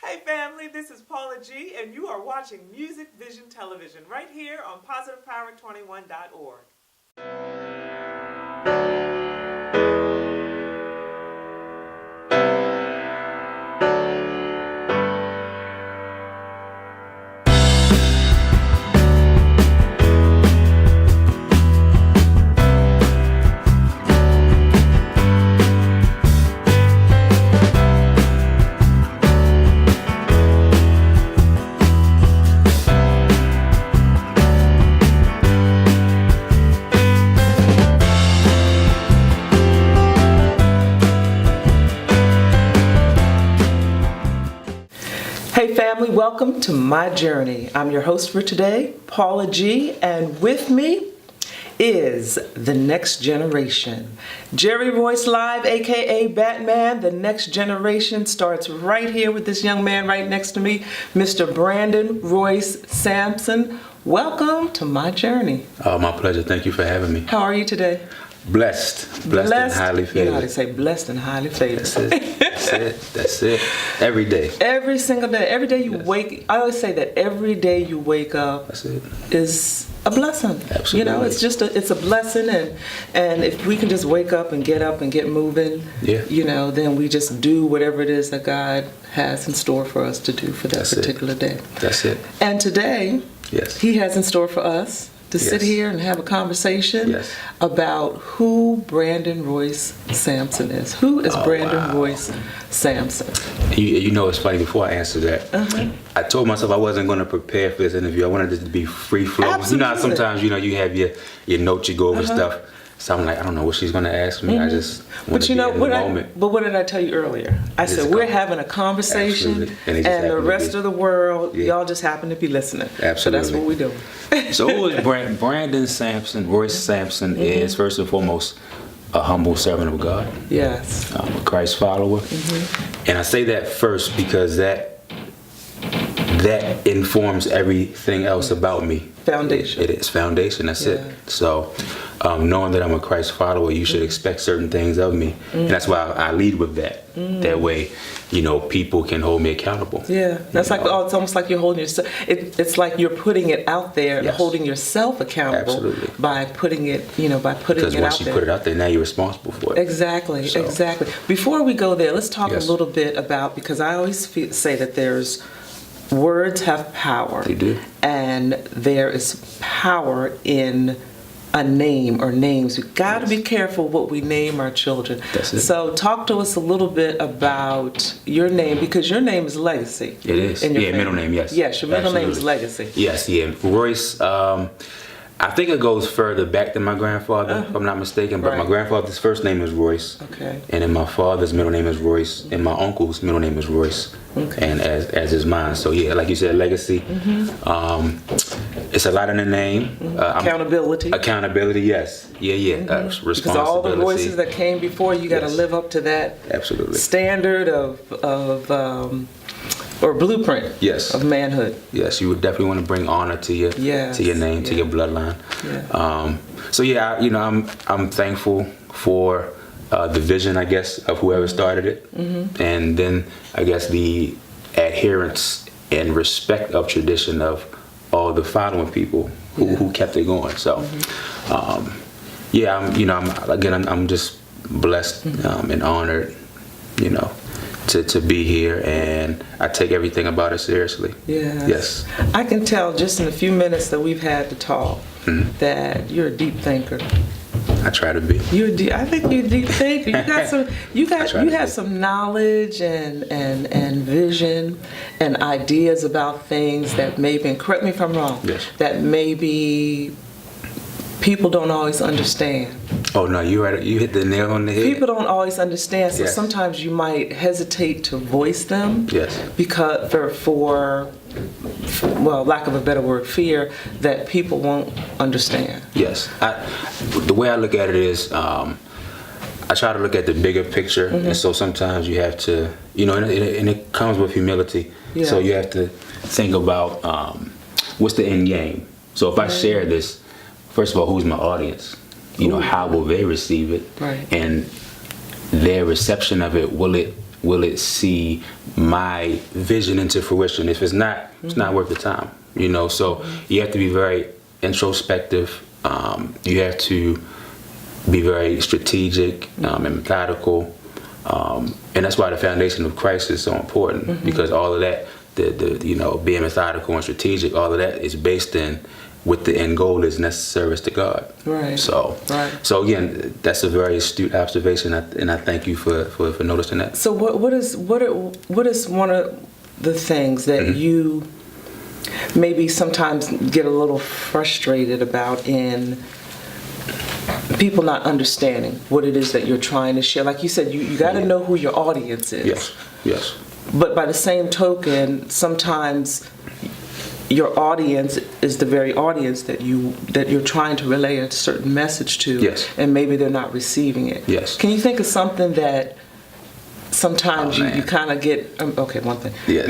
Hey family, this is Paula G, and you are watching Music Vision Television right here on PositivePower21.org. Hey family, welcome to my journey. I'm your host for today, Paula G, and with me is the next generation. Jerry Royce Live, aka Batman. The next generation starts right here with this young man right next to me, Mr. Brandon Royce Sampson. Welcome to my journey. Oh, my pleasure. Thank you for having me. How are you today? Blessed and highly favored. You know how to say blessed and highly favored. That's it. That's it. Every day. Every single day. Every day you wake. I always say that every day you wake up is a blessing. Absolutely. You know, it's a blessing, and if we can just wake up and get moving, you know, then we just do whatever it is that God has in store for us to do for that particular day. That's it. And today, He has in store for us to sit here and have a conversation about who Brandon Royce Sampson is. Who is Brandon Royce Sampson? You know, it's funny, before I answer that, I told myself I wasn't going to prepare for this interview. I wanted it to be free flowing. Absolutely. You know how sometimes, you know, you have your notes, you go over stuff. So I'm like, I don't know what she's going to ask me. I just want to be in the moment. But what did I tell you earlier? I said we're having a conversation, and the rest of the world, y'all just happen to be listening. Absolutely. So that's what we're doing. So who is Brandon Sampson? Royce Sampson is, first and foremost, a humble servant of God. Yes. I'm a Christ follower. And I say that first because that informs everything else about me. Foundation. It is foundation. That's it. So knowing that I'm a Christ follower, you should expect certain things of me. And that's why I lead with that. That way, you know, people can hold me accountable. Yeah, that's like, it's almost like you're holding yourself. It's like you're putting it out there and holding yourself accountable. Absolutely. By putting it, you know, by putting it out there. Because once you put it out there, now you're responsible for it. Exactly, exactly. Before we go there, let's talk a little bit about, because I always say that there's words have power. They do. And there is power in a name or names. We've got to be careful what we name our children. That's it. So talk to us a little bit about your name, because your name is Legacy. It is. Middle name, yes. Yes, your middle name is Legacy. Yes, Royce, I think it goes further back than my grandfather, if I'm not mistaken. But my grandfather's first name is Royce. Okay. And then my father's middle name is Royce. And my uncle's middle name is Royce. Okay. And as is mine. So yeah, like you said, Legacy. It's a lot in the name. Accountability. Accountability, yes. Responsibility. Because all the voices that came before, you got to live up to that standard or blueprint of manhood. Yes, you would definitely want to bring honor to your name, to your bloodline. So yeah, you know, I'm thankful for the vision, I guess, of whoever started it, and then I guess the adherence and respect of tradition of all the following people who kept it going. So I'm just blessed and honored, you know, to be here, and I take everything about it seriously. Yes. I can tell just in a few minutes that we've had to talk that you're a deep thinker. I try to be. I think you're a deep thinker. You have some knowledge and vision and ideas about things that maybe, and correct me if I'm wrong, that maybe people don't always understand. Oh no, you hit the nail on the head. People don't always understand, so sometimes you might hesitate to voice them. Because for lack of a better word, fear that people won't understand. Yes, the way I look at it is, I try to look at the bigger picture, and so sometimes you have to, you know, and it comes with humility. So you have to think about what's the end game. So if I share this, first of all, who's my audience? You know, how will they receive it? And their reception of it, will it will it see my vision into fruition? If it's not, it's not worth the time, you know. So you have to be very introspective. You have to be very strategic and methodical. And that's why the foundation of Christ is so important, because all of that, the you know, being methodical and strategic, all of that is based in what the end goal is, and that's service to God. Right. So again, that's a very astute observation, and I thank you for noticing that. So what is one of the things that you maybe sometimes get a little frustrated about in people not understanding what it is that you're trying to share? Like you said, you got to know who your audience is. Yes. But by the same token, sometimes your audience is the very audience that you're trying to relay a certain message to. Yes. And maybe they're not receiving it. Yes. Can you think of something that sometimes you kind of get? Okay, one thing. Yes.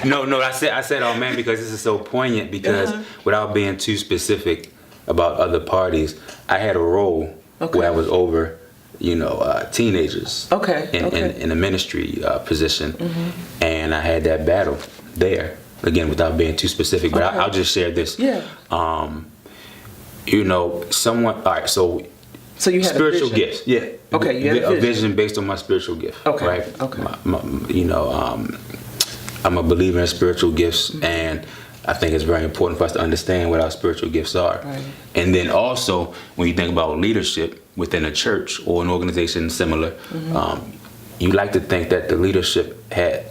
no. I said, oh man, because this is so poignant. Because without being too specific about other parties, I had a role where I was over, you know, teenagers. In a ministry position, and I had that battle there. Again, without being too specific, but I'll just share this. Yeah. You know, someone. All right. So you had spiritual gifts. Yeah. Okay. You had a vision based on my spiritual gift. Okay. Right. Okay. You know, I'm a believer in spiritual gifts, and I think it's very important for us to understand what our spiritual gifts are. Right. And then also, when you think about leadership within a church or an organization similar, you like to think that the leadership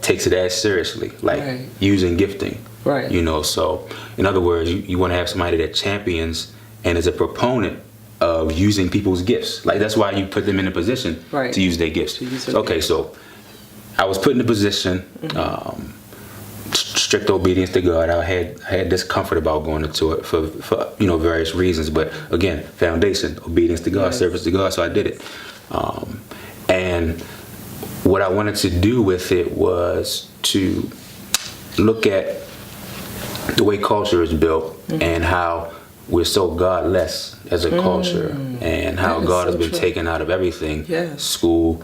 takes it as seriously, like using gifting. Right. You know, so in other words, you want to have somebody that champions and is a proponent of using people's gifts. Like that's why you put them in a position to use their gifts. So I was put in a position, strict obedience to God. I had discomfort about going into it for you know, various reasons, but again, foundation, obedience to God, service to God. So I did it, and what I wanted to do with it was to look at the way culture is built and how we're so godless as a culture, and how God has been taken out of everything. School,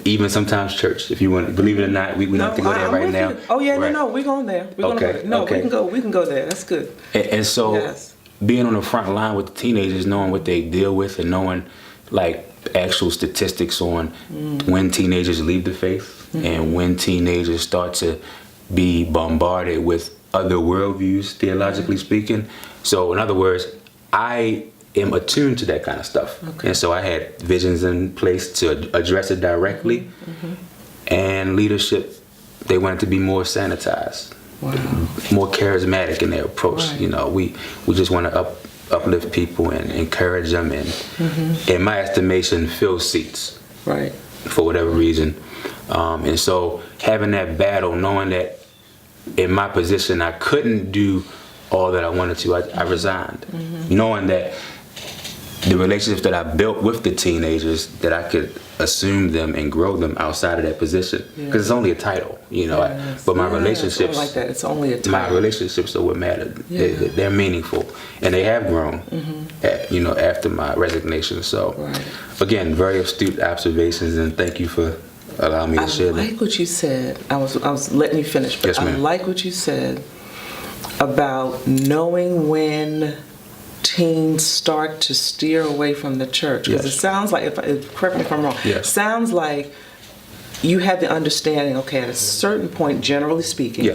even sometimes church. If you want to believe it or not, we don't have to go there right now. Oh yeah, no, we're going there. We're we can go there. That's good. And so being on the front line with the teenagers, knowing what they deal with, and knowing like actual statistics on when teenagers leave the faith and when teenagers start to be bombarded with other worldviews, theologically speaking. So in other words, I am attuned to that kind of stuff. And so I had visions in place to address it directly. And leadership, they wanted to be more sanitized, more charismatic in their approach. You know, we just want to uplift people and encourage them, and in my estimation, fill seats for whatever reason. And so having that battle, knowing that in my position I couldn't do all that I wanted to, I resigned, knowing that the relationships that I built with the teenagers, that I could assume them and grow them outside of that position, because it's only a title, you know. But my relationships, like that. It's only a title. My relationships are what matter. They're meaningful, and they have grown, you know, after my resignation. So, again, very astute observations, and thank you for allowing me to share that. I like what you said. I was letting you finish, but I like what you said about knowing when teens start to steer away from the church, because it sounds like, correct me if I'm wrong, sounds like you had the understanding, okay, at a certain point, generally speaking,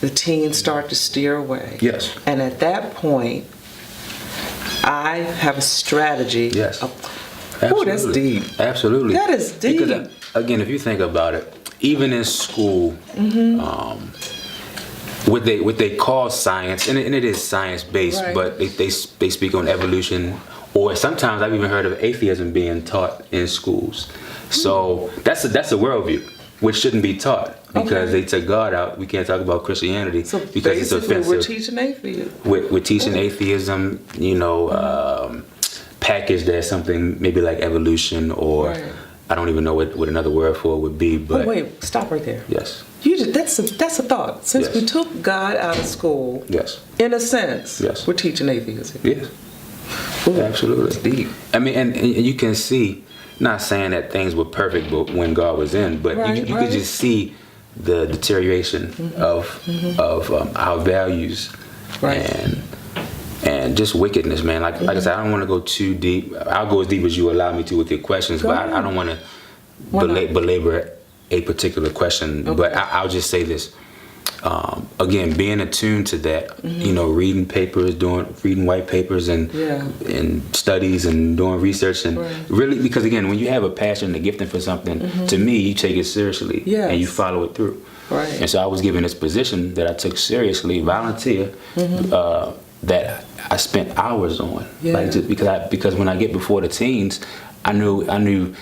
the teens start to steer away, and at that point I have a strategy. Oh, that's deep. Absolutely. That is deep. Because again, if you think about it, even in school, what they call science, and it is science based, but they speak on evolution, or sometimes I've even heard of atheism being taught in schools. So that's a worldview which shouldn't be taught, because they took God out. We can't talk about Christianity because it's offensive. We're teaching atheism. We're teaching atheism, you know, packaged as something maybe like evolution, or I don't even know what another word for it would be. But wait, stop right there. Yes. That's a thought. Since we took God out of school, in a sense, we're teaching atheism. Yes. Ooh, absolutely. That's deep. I mean, and you can see not saying that things were perfect, but when God was in, but you could just see the deterioration of our values and just wickedness, man. Like I said, I don't want to go too deep. I'll go as deep as you allow me to with your questions, but I don't want to belabor a particular question. Okay. But I'll just say this. Again, being attuned to that, reading papers, reading white papers and studies and doing research and really, because again, when you have a passion and a gifting for something, to me, you take it seriously and you follow it through. Right. And so I was given this position that I took seriously, volunteer, that I spent hours on, like just because when I get before the teens, I knew.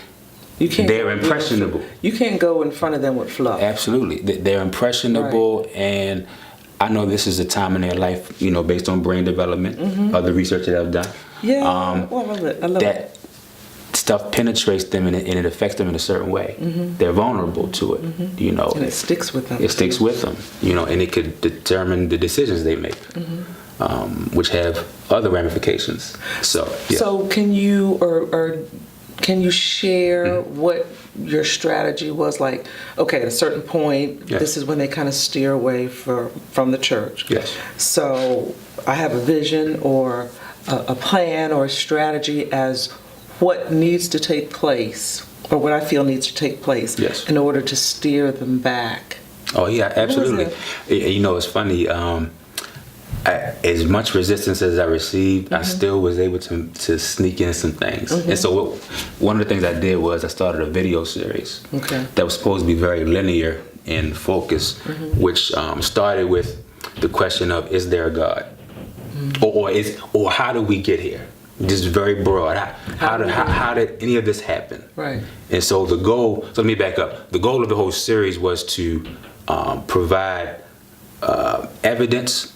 They're impressionable. You can't go in front of them with fluff. Absolutely. They're impressionable, and I know this is a time in their life, based on brain development, other research that I've done. Yeah, I love it. That stuff penetrates them and it affects them in a certain way. They're vulnerable to it, And it sticks with them. It sticks with them, and it could determine the decisions they make, which have other ramifications. So, yeah. So can you can you share what your strategy was? Like, okay, at a certain point, this is when they kind of steer away from the church. Yes. So I have a vision or a plan or a strategy as what needs to take place or what I feel needs to take place in order to steer them back. Oh, yeah, absolutely. It's funny. As much resistance as I received, I still was able to sneak in some things. And so one of the things I did was I started a video series that was supposed to be very linear in focus, which started with the question of, is there a God? Or how did we get here? Just very broad. How did any of this happen? Right. And so let me back up. The goal of the whole series was to provide evidence,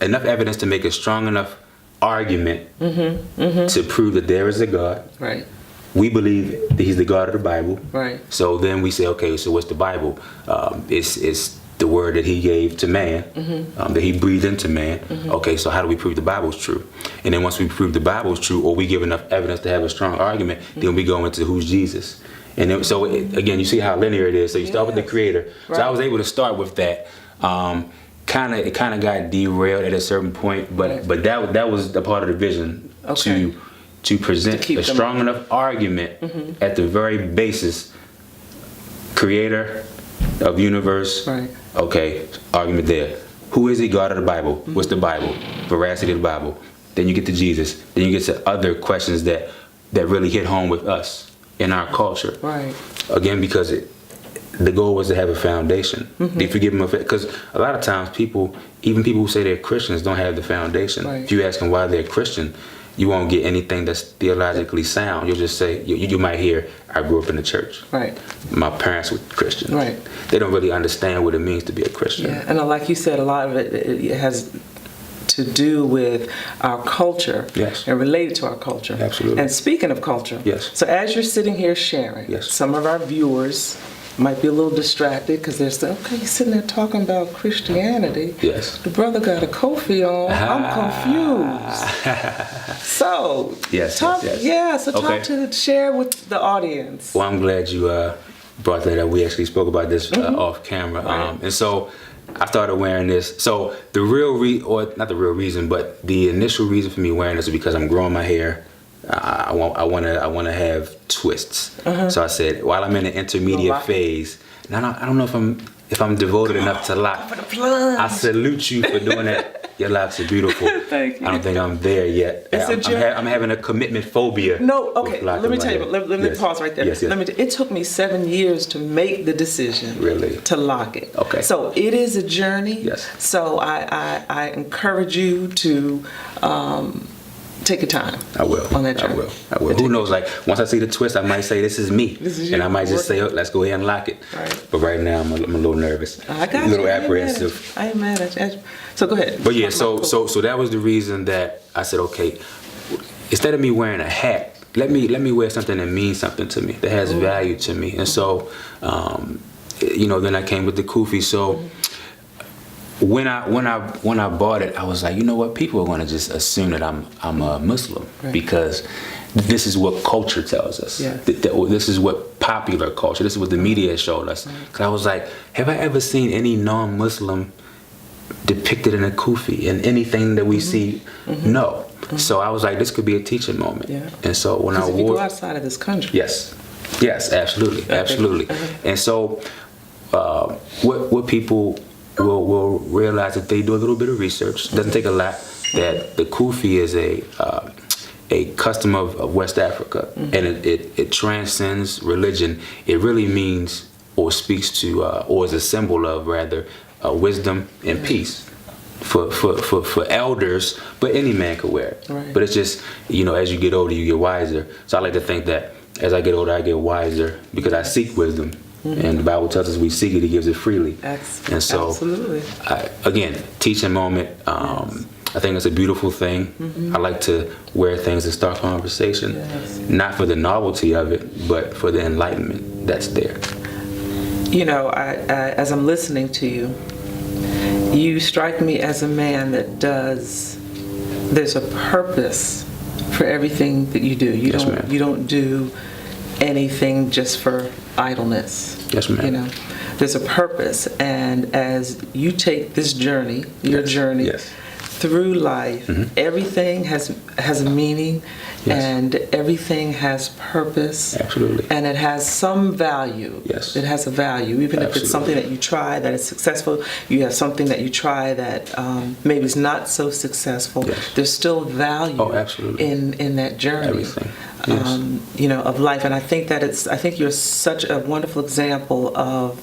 enough evidence to make a strong enough argument to prove that there is a God. Right. We believe that He's the God of the Bible. Right. So then we say, okay, so what's the Bible? It's the word that He gave to man, that He breathed into man. Okay, so how do we prove the Bible's true? And then once we prove the Bible's true, or we give enough evidence to have a strong argument, then we go into who's Jesus. And then, again, you see how linear it is. So you start with the Creator. Right. So I was able to start with that. It kind of got derailed at a certain point, but that was a part of the vision to present a strong enough argument at the very basis. Creator of universe. Right. Okay, argument there. Who is He? God of the Bible. What's the Bible? Veracity of the Bible. Then you get to Jesus. Then you get to other questions that really hit home with us in our culture. Right. Again, because the goal was to have a foundation. Be forgiven of it, because a lot of times even people who say they're Christians don't have the foundation. Right. If you ask them why they're Christian, you won't get anything that's theologically sound. You'll just say, you might hear, I grew up in the church. Right. My parents were Christians. Right. They don't really understand what it means to be a Christian. Yeah, and like you said, a lot of it has to do with our culture and related to our culture. Absolutely. And speaking of culture, so as you're sitting here sharing, some of our viewers might be a little distracted because they're saying, okay, he's sitting there talking about Christianity. Yes. The brother got a Kofi on. I'm confused. So, talk to share with the audience. Well, I'm glad you brought that up. We actually spoke about this off camera. Right. And so I started wearing this. So the not the real reason, but the initial reason for me wearing this is because I'm growing my hair. I want to have twists. So I said, while I'm in the intermediate phase, and I don't know if I'm devoted enough to lock. I salute you for doing that. Your locks are beautiful. Thank you. I don't think I'm there yet. I'm having a commitment phobia. No, okay. Let me tell you. Let me pause right there. Yes. It took me 7 years to make the decision. Really? To lock it. Okay. So it is a journey. Yes. So I encourage you to. Take your time. I will. On that journey. I will. Who knows? Like, once I see the twist, I might say, this is me. And I might just say, let's go ahead and lock it. Right. But right now, I'm a little nervous. I got you. A little apprehensive. I ain't mad at you. So go ahead. But yeah, so that was the reason that I said, okay, instead of me wearing a hat, let me wear something that means something to me, that has value to me. And so, then I came with the kufi. So. When I bought it, I was like, you know what? People are going to just assume that I'm a Muslim because this is what culture tells us. Yeah. This is what popular culture, this is what the media has showed us. Because I was like, have I ever seen any non-Muslim depicted in a kufi in anything that we see? No. So I was like, this could be a teaching moment. Yeah. And so when I wore, if you go outside of this country. Yes, absolutely, absolutely. And so what people will realize if they do a little bit of research, it doesn't take a lot, that the kufi is a custom of West Africa, and it transcends religion. It really means, or speaks to, or is a symbol of, rather, wisdom and peace for elders, but any man could wear it. Right. But it's just, as you get older, you get wiser. So I like to think that as I get older, I get wiser because I seek wisdom. And the Bible tells us we seek it, He gives it freely. And so, absolutely. Again, teaching moment. I think it's a beautiful thing. I like to wear things that start conversation, not for the novelty of it, but for the enlightenment that's there. As I'm listening to you, you strike me as a man that there's a purpose for everything that you do. You don't do anything just for idleness. Yes, ma'am. There's a purpose, and as you take this journey, your journey through life, everything has a meaning, and everything has purpose. Absolutely. And it has some value. Yes. It has a value, even if it's something that you try that is successful. You have something that you try that maybe is not so successful. There's still value. In that journey. Everything. Of life. And I think you're such a wonderful example of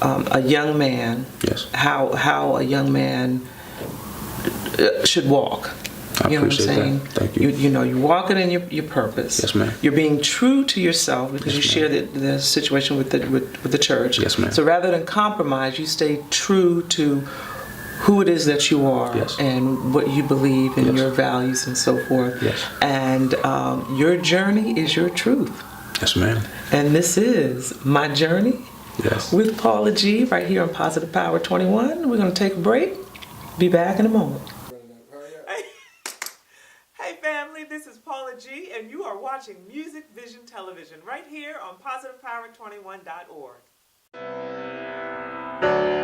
a young man. How a young man should walk. I appreciate that. Thank you. You're walking in your purpose. Yes, ma'am. You're being true to yourself because you share the situation with the church. Yes, ma'am. So rather than compromise, you stay true to who it is that you are and what you believe and your values and so forth. And your journey is your truth. Yes, ma'am. And this is My Journey with Paula G right here on Positive Power 21. We're going to take a break. Be back in a moment. Hey family, this is Paula G and you are watching Music Vision Television right here on PositivePower21.org.